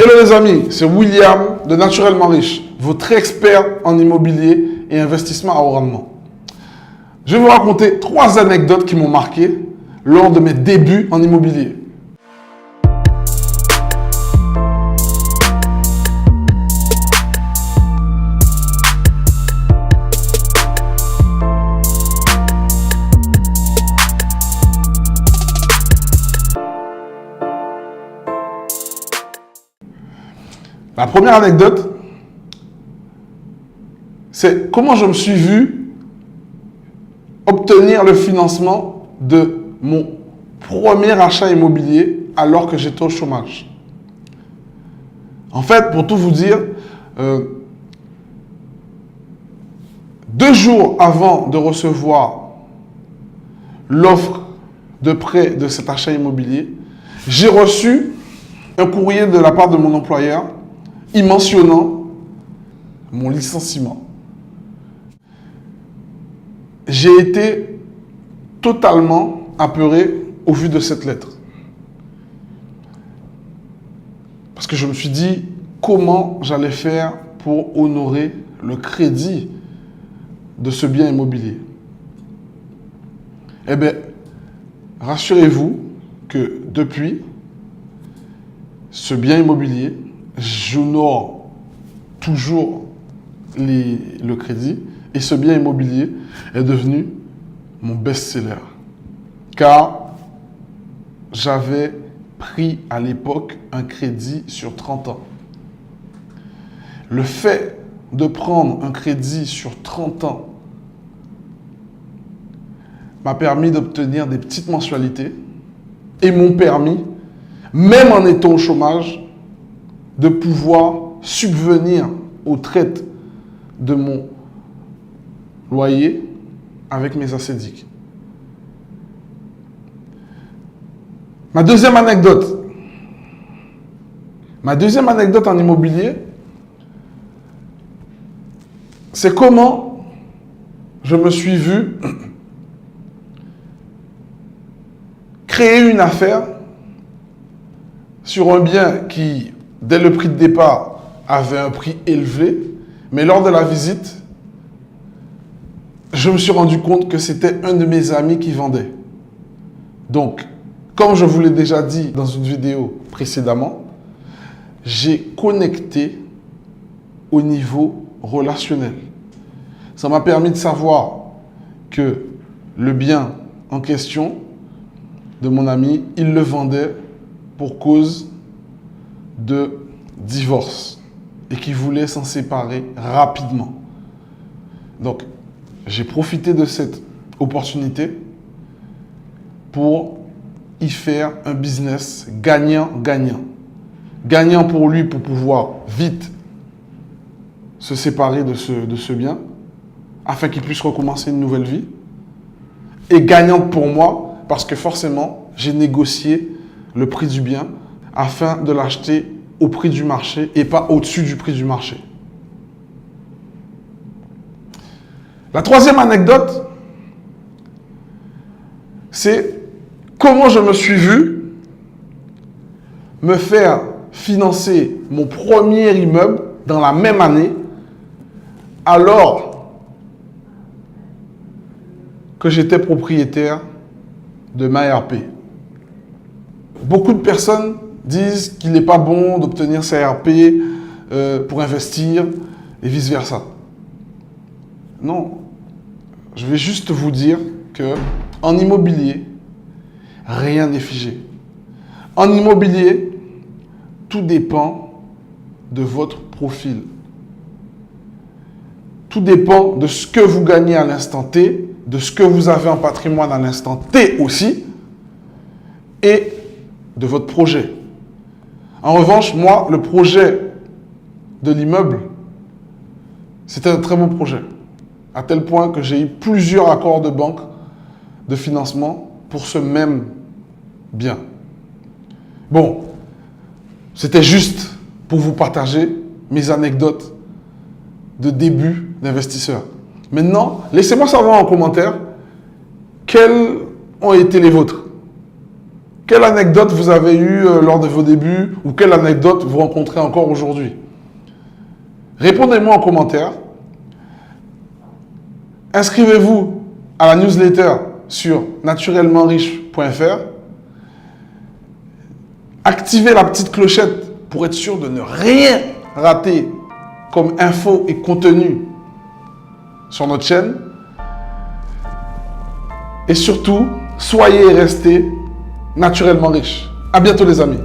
Hello les amis, c'est William de Naturellement Riche, votre expert en immobilier et investissement à haut rendement. Je vais vous raconter 3 anecdotes qui m'ont marqué lors de mes débuts en immobilier. La première anecdote, c'est comment je me suis vu obtenir le financement de mon premier achat immobilier alors que j'étais au chômage. En fait, pour tout vous dire, 2 jours avant de recevoir l'offre de prêt de cet achat immobilier, j'ai reçu un courrier de la part de mon employeur y mentionnant mon licenciement. J'ai été totalement apeuré au vu de cette lettre. Parce que je me suis dit comment j'allais faire pour honorer le crédit de ce bien immobilier. Eh bien, rassurez-vous que depuis, ce bien immobilier, j'honore toujours le crédit et ce bien immobilier est devenu mon best-seller. Car j'avais pris à l'époque un crédit sur 30 ans. Le fait de prendre un crédit sur 30 ans m'a permis d'obtenir des petites mensualités et m'ont permis, même en étant au chômage, de pouvoir subvenir aux traites de mon loyer avec mes assédiques. Ma deuxième anecdote en immobilier, c'est comment je me suis vu créer une affaire sur un bien qui, dès le prix de départ, avait un prix élevé, mais lors de la visite, je me suis rendu compte que c'était un de mes amis qui vendait. Donc, comme je vous l'ai déjà dit dans une vidéo précédemment, j'ai connecté au niveau relationnel. Ça m'a permis de savoir que le bien en question de mon ami, il le vendait pour cause de divorce et qui voulait s'en séparer rapidement. Donc, j'ai profité de cette opportunité pour y faire un business gagnant-gagnant. Gagnant pour lui pour pouvoir vite se séparer de ce bien afin qu'il puisse recommencer une nouvelle vie. Et gagnante pour moi parce que forcément, j'ai négocié le prix du bien afin de l'acheter au prix du marché et pas au-dessus du prix du marché. La troisième anecdote, c'est comment je me suis vu me faire financer mon premier immeuble dans la même année alors que j'étais propriétaire de ma RP. Beaucoup de personnes disent qu'il n'est pas bon d'obtenir sa RP pour investir et vice-versa. Non, je vais juste vous dire que en immobilier, rien n'est figé. En immobilier, tout dépend de votre profil. Tout dépend de ce que vous gagnez à l'instant T, de ce que vous avez en patrimoine à l'instant T aussi, et de votre projet. En revanche, moi, le projet de l'immeuble, c'était un très bon projet. À tel point que j'ai eu plusieurs accords de banque de financement pour ce même bien. Bon, c'était juste pour vous partager mes anecdotes de début d'investisseur. Maintenant, laissez-moi savoir en commentaire quelles ont été les vôtres. Quelle anecdote vous avez eue lors de vos débuts ou quelle anecdote vous rencontrez encore aujourd'hui? Répondez-moi en commentaire. Inscrivez-vous à la newsletter sur naturellementriche.fr. Activez la petite clochette pour être sûr de ne rien rater comme info et contenu sur notre chaîne. Et surtout, soyez et restez naturellement riches. À bientôt les amis.